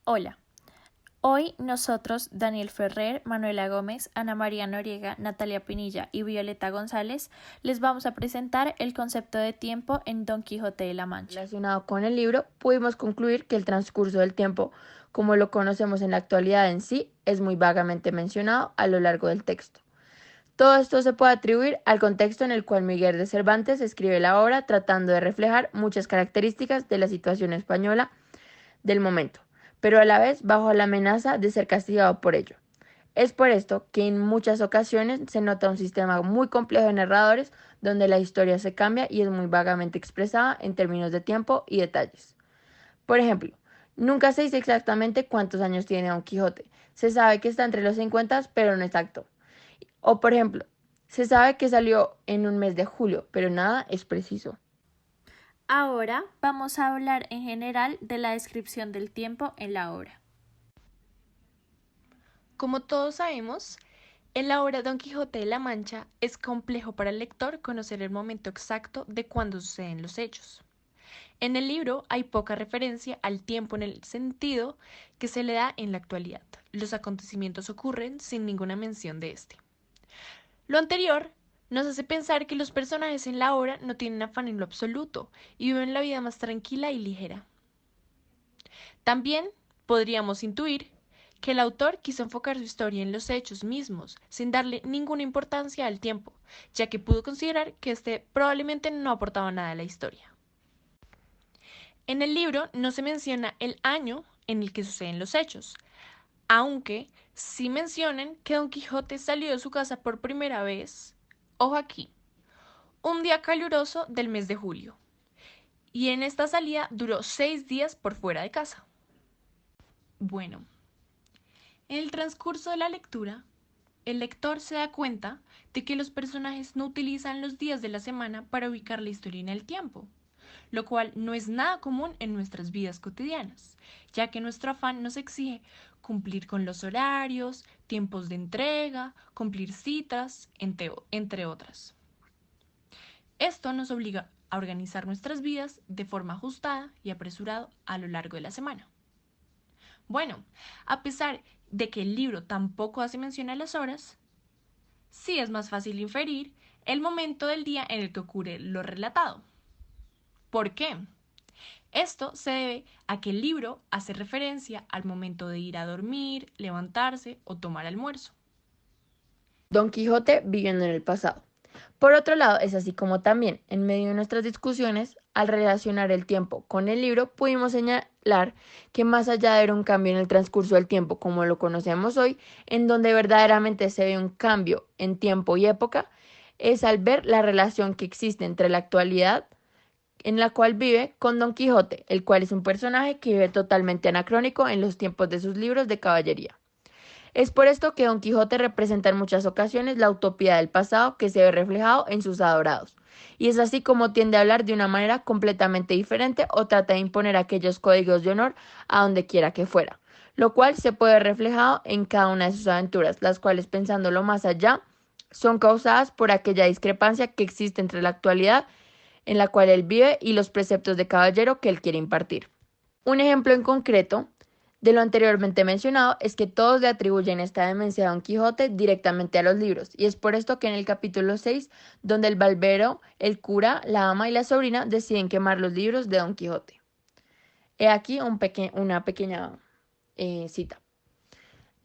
Hola, hoy nosotros, Daniel Ferrer, Manuela Gómez, Ana María Noriega, Natalia Pinilla y Violeta González, les vamos a presentar el concepto de tiempo en Don Quijote de la Mancha. Relacionado con el libro, pudimos concluir que el transcurso del tiempo, como lo conocemos en la actualidad en sí, es muy vagamente mencionado a lo largo del texto. Todo esto se puede atribuir al contexto en el cual Miguel de Cervantes escribe la obra tratando de reflejar muchas características de la situación española del momento, pero a la vez bajo la amenaza de ser castigado por ello. Es por esto que en muchas ocasiones se nota un sistema muy complejo de narradores donde la historia se cambia y es muy vagamente expresada en términos de tiempo y detalles. Por ejemplo, nunca se dice exactamente cuántos años tiene Don Quijote. Se sabe que está entre los 50, pero no exacto. O por ejemplo, se sabe que salió en un mes de julio, pero nada es preciso. Ahora vamos a hablar en general de la descripción del tiempo en la obra. Como todos sabemos, en la obra Don Quijote de la Mancha es complejo para el lector conocer el momento exacto de cuándo suceden los hechos. En el libro hay poca referencia al tiempo en el sentido que se le da en la actualidad. Los acontecimientos ocurren sin ninguna mención de este. Lo anterior nos hace pensar que los personajes en la obra no tienen afán en lo absoluto y viven la vida más tranquila y ligera. También podríamos intuir que el autor quiso enfocar su historia en los hechos mismos, sin darle ninguna importancia al tiempo, ya que pudo considerar que este probablemente no aportaba nada a la historia. En el libro no se menciona el año en el que suceden los hechos, aunque sí mencionan que Don Quijote salió de su casa por primera vez, ojo aquí, un día caluroso del mes de julio, y en esta salida duró 6 días por fuera de casa. Bueno, en el transcurso de la lectura, el lector se da cuenta de que los personajes no utilizan los días de la semana para ubicar la historia en el tiempo, lo cual no es nada común en nuestras vidas cotidianas, ya que nuestro afán nos exige cumplir con los horarios, tiempos de entrega, cumplir citas, entre otras. Esto nos obliga a organizar nuestras vidas de forma ajustada y apresurada a lo largo de la semana. Bueno, a pesar de que el libro tampoco hace mención a las horas, sí es más fácil inferir el momento del día en el que ocurre lo relatado. ¿Por qué? Esto se debe a que el libro hace referencia al momento de ir a dormir, levantarse o tomar almuerzo. Don Quijote viviendo en el pasado. Por otro lado, es así como también, en medio de nuestras discusiones, al relacionar el tiempo con el libro, pudimos señalar que más allá de ver un cambio en el transcurso del tiempo como lo conocemos hoy, en donde verdaderamente se ve un cambio en tiempo y época, es al ver la relación que existe entre la actualidad en la cual vive con Don Quijote, el cual es un personaje que vive totalmente anacrónico en los tiempos de sus libros de caballería. Es por esto que Don Quijote representa en muchas ocasiones la utopía del pasado que se ve reflejado en sus adorados. Y es así como tiende a hablar de una manera completamente diferente o trata de imponer aquellos códigos de honor a donde quiera que fuera, lo cual se puede ver reflejado en cada una de sus aventuras, las cuales pensándolo más allá, son causadas por aquella discrepancia que existe entre la actualidad en la cual él vive y los preceptos de caballero que él quiere impartir. Un ejemplo en concreto de lo anteriormente mencionado es que todos le atribuyen esta demencia a Don Quijote directamente a los libros, y es por esto que en el capítulo 6, donde el barbero, el cura, la ama y la sobrina deciden quemar los libros de Don Quijote. He aquí una pequeña cita.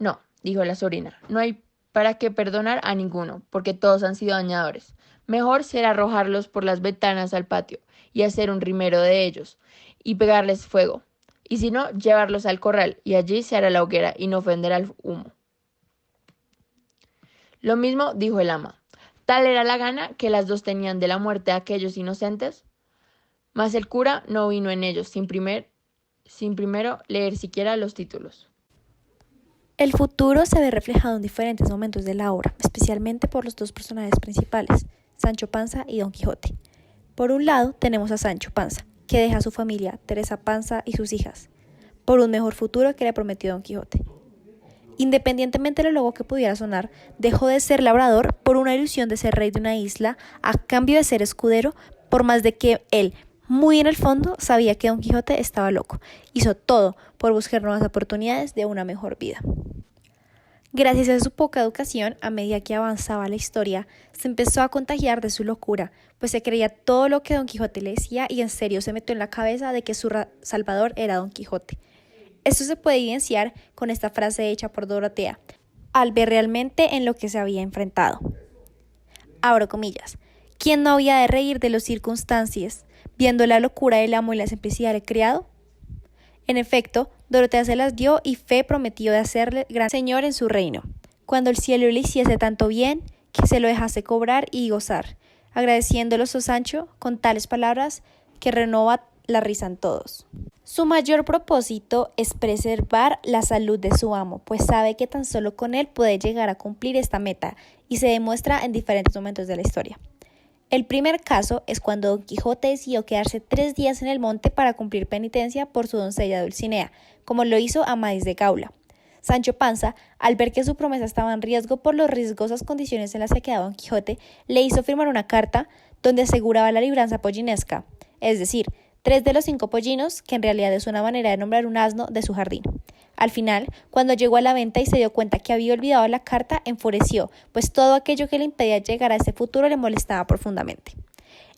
No, dijo la sobrina, no hay para qué perdonar a ninguno, porque todos han sido dañadores. Mejor será arrojarlos por las ventanas al patio y hacer un rimero de ellos y pegarles fuego. Y si no, llevarlos al corral y allí se hará la hoguera y no ofenderá el humo. Lo mismo dijo el ama. Tal era la gana que las dos tenían de la muerte de aquellos inocentes, mas el cura no vino en ellos sin primero leer siquiera los títulos. El futuro se ve reflejado en diferentes momentos de la obra, especialmente por los dos personajes principales, Sancho Panza y Don Quijote. Por un lado tenemos a Sancho Panza, que deja a su familia, Teresa Panza y sus hijas, por un mejor futuro que le prometió Don Quijote. Independientemente de lo loco que pudiera sonar, dejó de ser labrador por una ilusión de ser rey de una isla a cambio de ser escudero, por más de que él Muy en el fondo sabía que Don Quijote estaba loco. Hizo todo por buscar nuevas oportunidades de una mejor vida. Gracias a su poca educación, a medida que avanzaba la historia, se empezó a contagiar de su locura, pues se creía todo lo que Don Quijote le decía y en serio se metió en la cabeza de que su salvador era Don Quijote. Esto se puede evidenciar con esta frase hecha por Dorotea, al ver realmente en lo que se había enfrentado. Abro comillas. ¿Quién no había de reír de las circunstancias, viendo la locura del amo y la simplicidad del criado? En efecto, Dorotea se las dio y Fe prometió de hacerle gran señor en su reino, cuando el cielo le hiciese tanto bien que se lo dejase cobrar y gozar, agradeciéndolos a Sancho con tales palabras que renova la risa en todos. Su mayor propósito es preservar la salud de su amo, pues sabe que tan solo con él puede llegar a cumplir esta meta, y se demuestra en diferentes momentos de la historia. El primer caso es cuando Don Quijote decidió quedarse 3 días en el monte para cumplir penitencia por su doncella Dulcinea, como lo hizo Amadís de Gaula. Sancho Panza, al ver que su promesa estaba en riesgo por las riesgosas condiciones en las que quedaba Don Quijote, le hizo firmar una carta donde aseguraba la libranza pollinesca, es decir, 3 de los 5 pollinos, que en realidad es una manera de nombrar un asno de su jardín. Al final, cuando llegó a la venta y se dio cuenta que había olvidado la carta, enfureció, pues todo aquello que le impedía llegar a ese futuro le molestaba profundamente.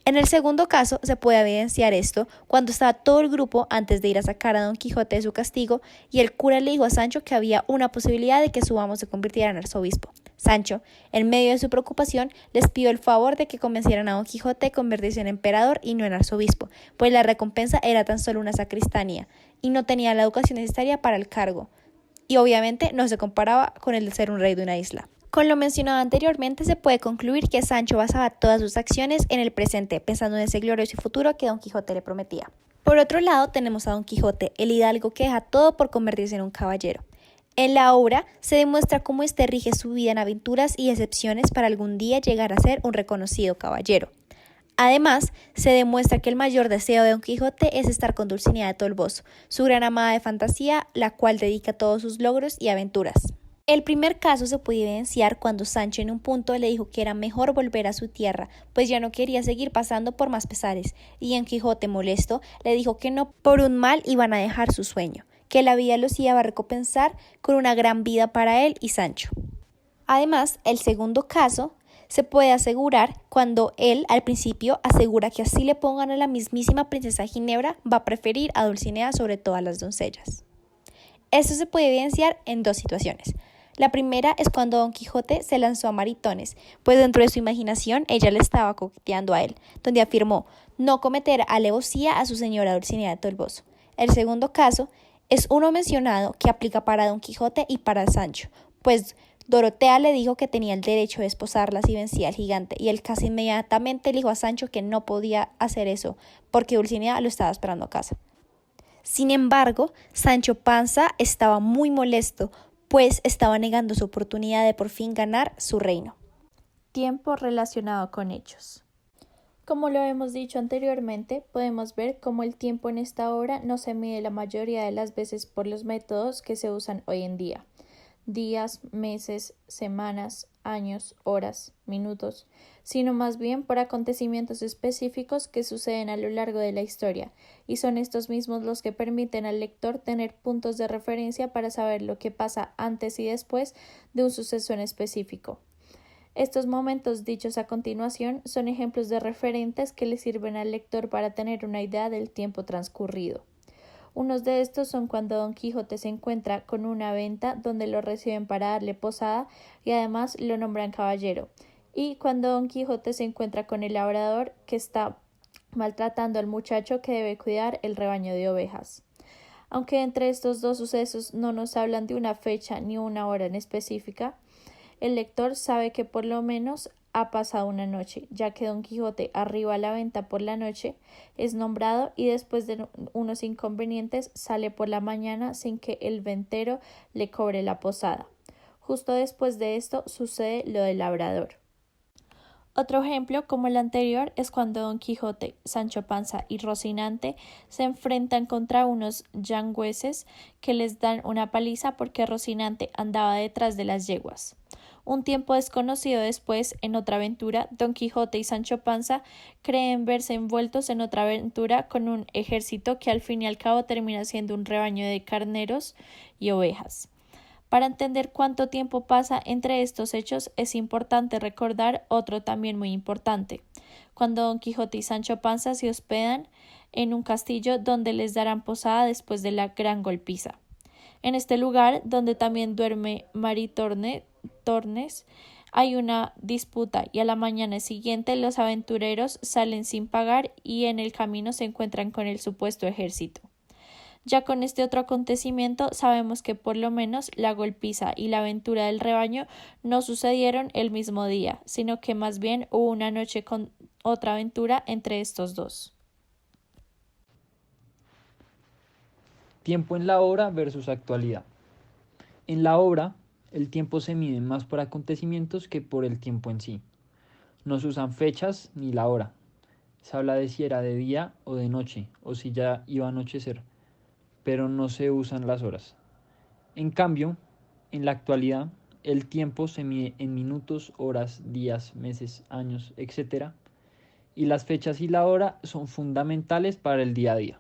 En el segundo caso, se puede evidenciar esto cuando estaba todo el grupo antes de ir a sacar a Don Quijote de su castigo y el cura le dijo a Sancho que había una posibilidad de que su amo se convirtiera en arzobispo. Sancho, en medio de su preocupación, les pidió el favor de que convencieran a Don Quijote de convertirse en emperador y no en arzobispo, pues la recompensa era tan solo una sacristanía y no tenía la educación necesaria para el cargo, y obviamente no se comparaba con el de ser un rey de una isla. Con lo mencionado anteriormente se puede concluir que Sancho basaba todas sus acciones en el presente, pensando en ese glorioso futuro que Don Quijote le prometía. Por otro lado tenemos a Don Quijote, el hidalgo que deja todo por convertirse en un caballero. En la obra se demuestra cómo éste rige su vida en aventuras y excepciones para algún día llegar a ser un reconocido caballero. Además, se demuestra que el mayor deseo de Don Quijote es estar con Dulcinea de Toboso, su gran amada de fantasía, la cual dedica todos sus logros y aventuras. El primer caso se puede evidenciar cuando Sancho en un punto le dijo que era mejor volver a su tierra, pues ya no quería seguir pasando por más pesares, y Don Quijote, molesto, le dijo que no por un mal iban a dejar su sueño, que la vida los iba a recompensar con una gran vida para él y Sancho. Además, el segundo caso se puede asegurar cuando él al principio asegura que así le pongan a la mismísima princesa Ginebra, va a preferir a Dulcinea sobre todas las doncellas. Esto se puede evidenciar en 2 situaciones. La primera es cuando Don Quijote se lanzó a maritones, pues dentro de su imaginación ella le estaba coqueteando a él, donde afirmó no cometer alevosía a su señora Dulcinea de Toboso. El segundo caso es uno mencionado que aplica para Don Quijote y para Sancho, pues Dorotea le dijo que tenía el derecho de esposarla si vencía al gigante, y él casi inmediatamente le dijo a Sancho que no podía hacer eso, porque Dulcinea lo estaba esperando a casa. Sin embargo, Sancho Panza estaba muy molesto, pues estaba negando su oportunidad de por fin ganar su reino. Tiempo relacionado con hechos. Como lo hemos dicho anteriormente, podemos ver cómo el tiempo en esta obra no se mide la mayoría de las veces por los métodos que se usan hoy en día. Días, meses, semanas, años, horas, minutos, sino más bien por acontecimientos específicos que suceden a lo largo de la historia, y son estos mismos los que permiten al lector tener puntos de referencia para saber lo que pasa antes y después de un suceso en específico. Estos momentos dichos a continuación son ejemplos de referentes que le sirven al lector para tener una idea del tiempo transcurrido. Unos de estos son cuando Don Quijote se encuentra con una venta donde lo reciben para darle posada y además lo nombran caballero, y cuando Don Quijote se encuentra con el labrador que está maltratando al muchacho que debe cuidar el rebaño de ovejas. Aunque entre estos 2 sucesos no nos hablan de una fecha ni una hora en específica, el lector sabe que por lo menos ha pasado una noche, ya que Don Quijote arriba a la venta por la noche, es nombrado y después de unos inconvenientes sale por la mañana sin que el ventero le cobre la posada. Justo después de esto sucede lo del labrador. Otro ejemplo, como el anterior, es cuando Don Quijote, Sancho Panza y Rocinante se enfrentan contra unos yangüeses que les dan una paliza porque Rocinante andaba detrás de las yeguas. Un tiempo desconocido después, en otra aventura, Don Quijote y Sancho Panza creen verse envueltos en otra aventura con un ejército que al fin y al cabo termina siendo un rebaño de carneros y ovejas. Para entender cuánto tiempo pasa entre estos hechos es importante recordar otro también muy importante, cuando Don Quijote y Sancho Panza se hospedan en un castillo donde les darán posada después de la gran golpiza. En este lugar, donde también duerme Tornes, hay una disputa y a la mañana siguiente los aventureros salen sin pagar y en el camino se encuentran con el supuesto ejército. Ya con este otro acontecimiento sabemos que por lo menos la golpiza y la aventura del rebaño no sucedieron el mismo día, sino que más bien hubo una noche con otra aventura entre estos dos. Tiempo en la obra versus actualidad. En la obra, el tiempo se mide más por acontecimientos que por el tiempo en sí. No se usan fechas ni la hora. Se habla de si era de día o de noche, o si ya iba a anochecer, pero no se usan las horas. En cambio, en la actualidad, el tiempo se mide en minutos, horas, días, meses, años, etc. Y las fechas y la hora son fundamentales para el día a día.